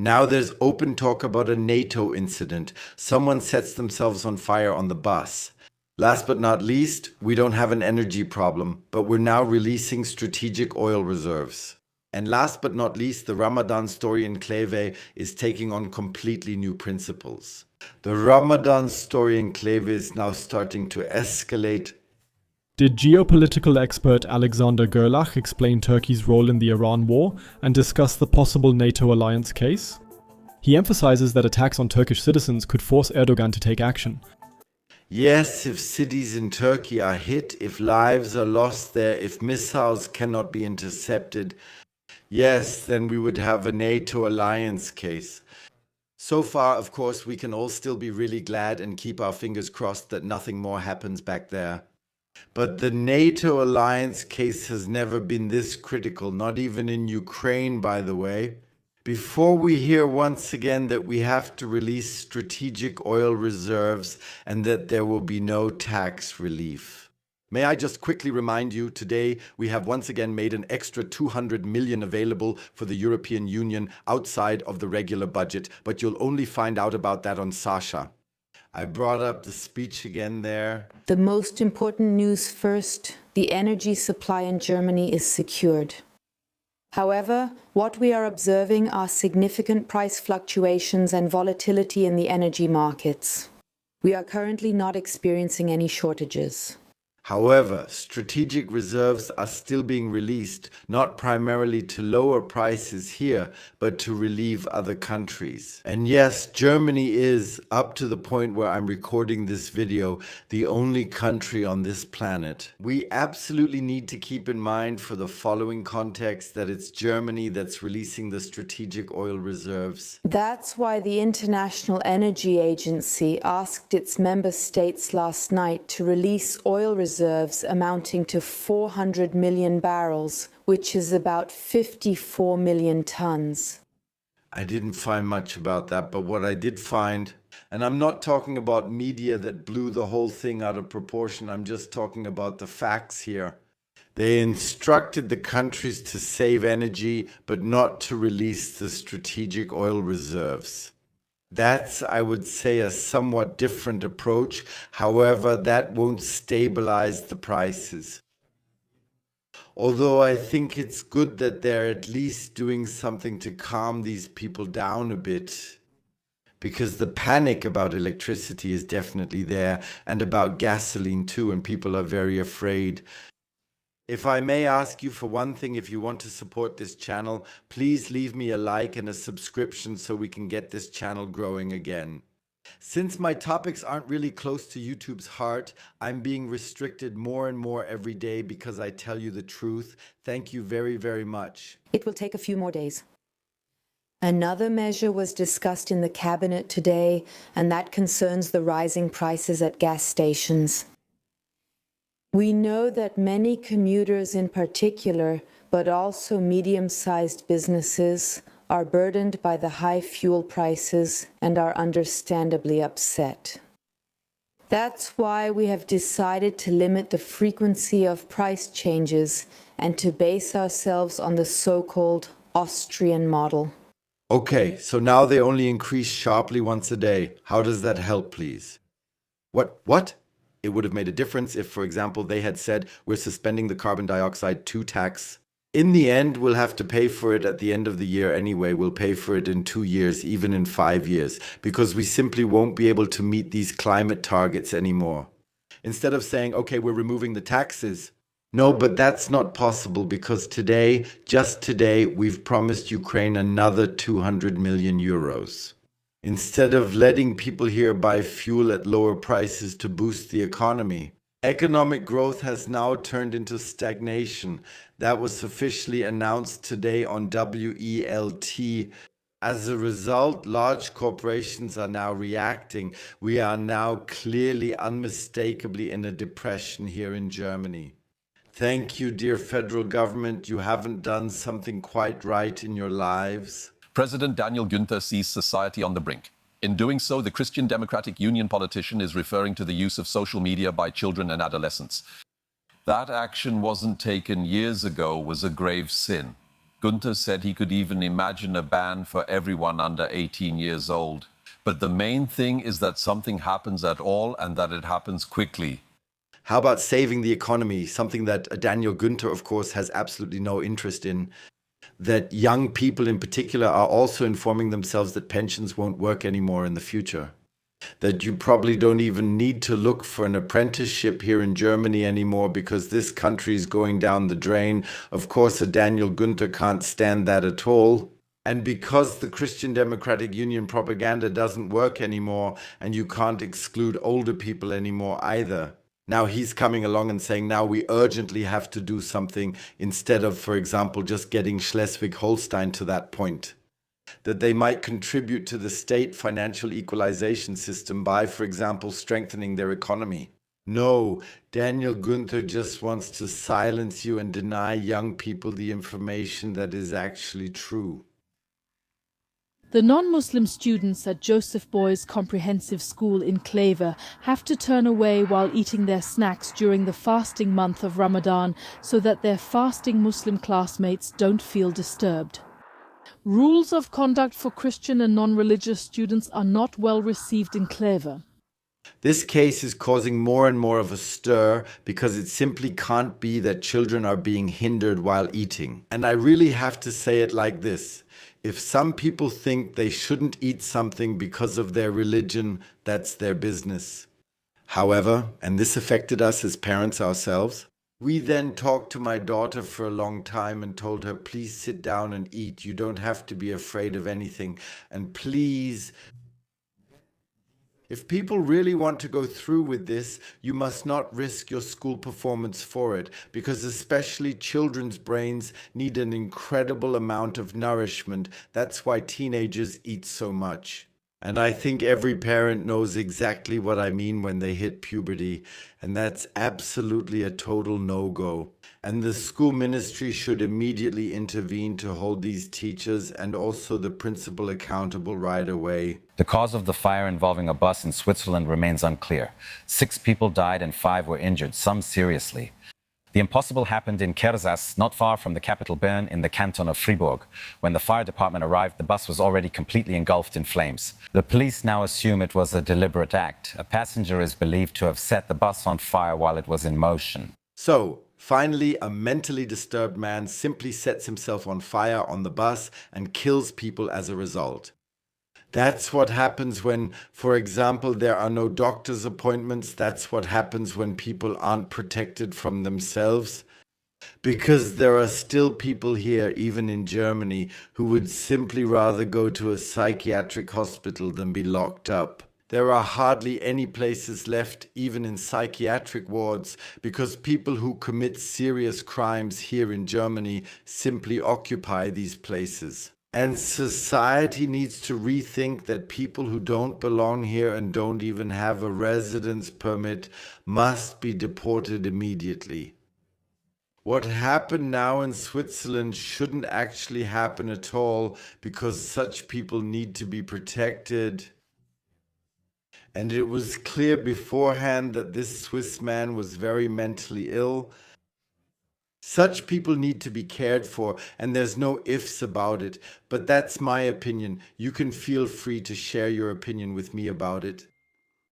Now there's open talk about a NATO incident. Someone sets themselves on fire on the bus. Last but not least, we don't have an energy problem, but we're now releasing strategic oil reserves. And last but not least, the Ramadan story in Kleve is taking on completely new principles. The Ramadan story in Kleve is now starting to escalate. Did geopolitical expert Alexander Gerlach explain Turkey's role in the Iran war and discuss the possible NATO alliance case? He emphasizes that attacks on Turkish citizens could force Erdogan to take action. Yes, if cities in Turkey are hit, if lives are lost there, if missiles cannot be intercepted, yes, then we would have a NATO alliance case. So far, of course, we can all still be really glad and keep our fingers crossed that nothing more happens back there. But the NATO alliance case has never been this critical, not even in Ukraine, by the way. Before we hear once again that we have to release strategic oil reserves and that there will be no tax relief. May I just quickly remind you, today we have once again made an extra 200 million available for the European Union outside of the regular budget, but you'll only find out about that on Sasha. I brought up the speech again there. The most important news first, the energy supply in Germany is secured. However, what we are observing are significant price fluctuations and volatility in the energy markets. We are currently not experiencing any shortages. However, strategic reserves are still being released, not primarily to lower prices here, but to relieve other countries. And yes, Germany is, up to the point where I'm recording this video, the only country on this planet. We absolutely need to keep in mind for the following context that it's Germany that's releasing the strategic oil reserves. That's why the International Energy Agency asked its member states last night to release oil reserves amounting to 400 million barrels, which is about 54 million tons. I didn't find much about that, but what I did find, and I'm not talking about media that blew the whole thing out of proportion, I'm just talking about the facts here. They instructed the countries to save energy, but not to release the strategic oil reserves. That's, I would say, a somewhat different approach. However, that won't stabilize the prices. Although I think it's good that they're at least doing something to calm these people down a bit. Because the panic about electricity is definitely there, and about gasoline too, and people are very afraid. If I may ask you for one thing, if you want to support this channel, please leave me a like and a subscription so we can get this channel growing again. Since my topics aren't really close to YouTube's heart, I'm being restricted more and more every day because I tell you the truth. Thank you very, very much. It will take a few more days. Another measure was discussed in the cabinet today, and that concerns the rising prices at gas stations. We know that many commuters in particular, but also medium-sized businesses, are burdened by the high fuel prices and are understandably upset. That's why we have decided to limit the frequency of price changes and to base ourselves on the so-called Austrian model. Okay, so now they only increase sharply once a day. How does that help, please? What? It would have made a difference if, for example, they had said, we're suspending the carbon dioxide 2 tax. In the end, we'll have to pay for it at the end of the year anyway. We'll pay for it in 2 years, even in 5 years, because we simply won't be able to meet these climate targets anymore. Instead of saying, okay, we're removing the taxes. No, but that's not possible because today, just today, we've promised Ukraine another 200 million euros. Instead of letting people here buy fuel at lower prices to boost the economy. Economic growth has now turned into stagnation. That was officially announced today on WELT. As a result, large corporations are now reacting. We are now clearly, unmistakably in a depression here in Germany. Thank you, dear federal government. You haven't done something quite right in your lives. President Daniel Günther sees society on the brink. In doing so, the Christian Democratic Union politician is referring to the use of social media by children and adolescents. That action wasn't taken years ago was a grave sin. Gunther said he could even imagine a ban for everyone under 18 years old. But the main thing is that something happens at all and that it happens quickly. How about saving the economy? Something that Daniel Günther, of course, has absolutely no interest in. That young people in particular are also informing themselves that pensions won't work anymore in the future. That you probably don't even need to look for an apprenticeship here in Germany anymore because this country is going down the drain. Of course, a Daniel Günther can't stand that at all. And because the Christian Democratic Union propaganda doesn't work anymore, and you can't exclude older people anymore either. Now he's coming along and saying, now we urgently have to do something instead of, for example, just getting Schleswig-Holstein to that point. That they might contribute to the state financial equalization system by, for example, strengthening their economy. No, Daniel Günther just wants to silence you and deny young people the information that is actually true. The non-Muslim students at Joseph Beuys Comprehensive School in Kleve have to turn away while eating their snacks during the fasting month of Ramadan so that their fasting Muslim classmates don't feel disturbed. Rules of conduct for Christian and non-religious students are not well received in Kleve. This case is causing more and more of a stir because it simply can't be that children are being hindered while eating. And I really have to say it like this. If some people think they shouldn't eat something because of their religion, that's their business. However, and this affected us as parents ourselves, we then talked to my daughter for a long time and told her, please sit down and eat. You don't have to be afraid of anything. And please, if people really want to go through with this, you must not risk your school performance for it, because especially children's brains need an incredible amount of nourishment. That's why teenagers eat so much. And I think every parent knows exactly what I mean when they hit puberty, and that's absolutely a total no-go. And the school ministry should immediately intervene to hold these teachers and also the principal accountable right away. The cause of the fire involving a bus in Switzerland remains unclear. 6 people died and 5 were injured, some seriously. The impossible happened in Kersas, not far from the capital Bern in the canton of Fribourg. When the fire department arrived, the bus was already completely engulfed in flames. The police now assume it was a deliberate act. A passenger is believed to have set the bus on fire while it was in motion. So, finally, a mentally disturbed man simply sets himself on fire on the bus and kills people as a result. That's what happens when, for example, there are no doctor's appointments. That's what happens when people aren't protected from themselves. Because there are still people here, even in Germany, who would simply rather go to a psychiatric hospital than be locked up. There are hardly any places left, even in psychiatric wards, because people who commit serious crimes here in Germany simply occupy these places. And society needs to rethink that people who don't belong here and don't even have a residence permit must be deported immediately. What happened now in Switzerland shouldn't actually happen at all, because such people need to be protected. And it was clear beforehand that this Swiss man was very mentally ill. Such people need to be cared for, and there's no ifs about it. But that's my opinion. You can feel free to share your opinion with me about it.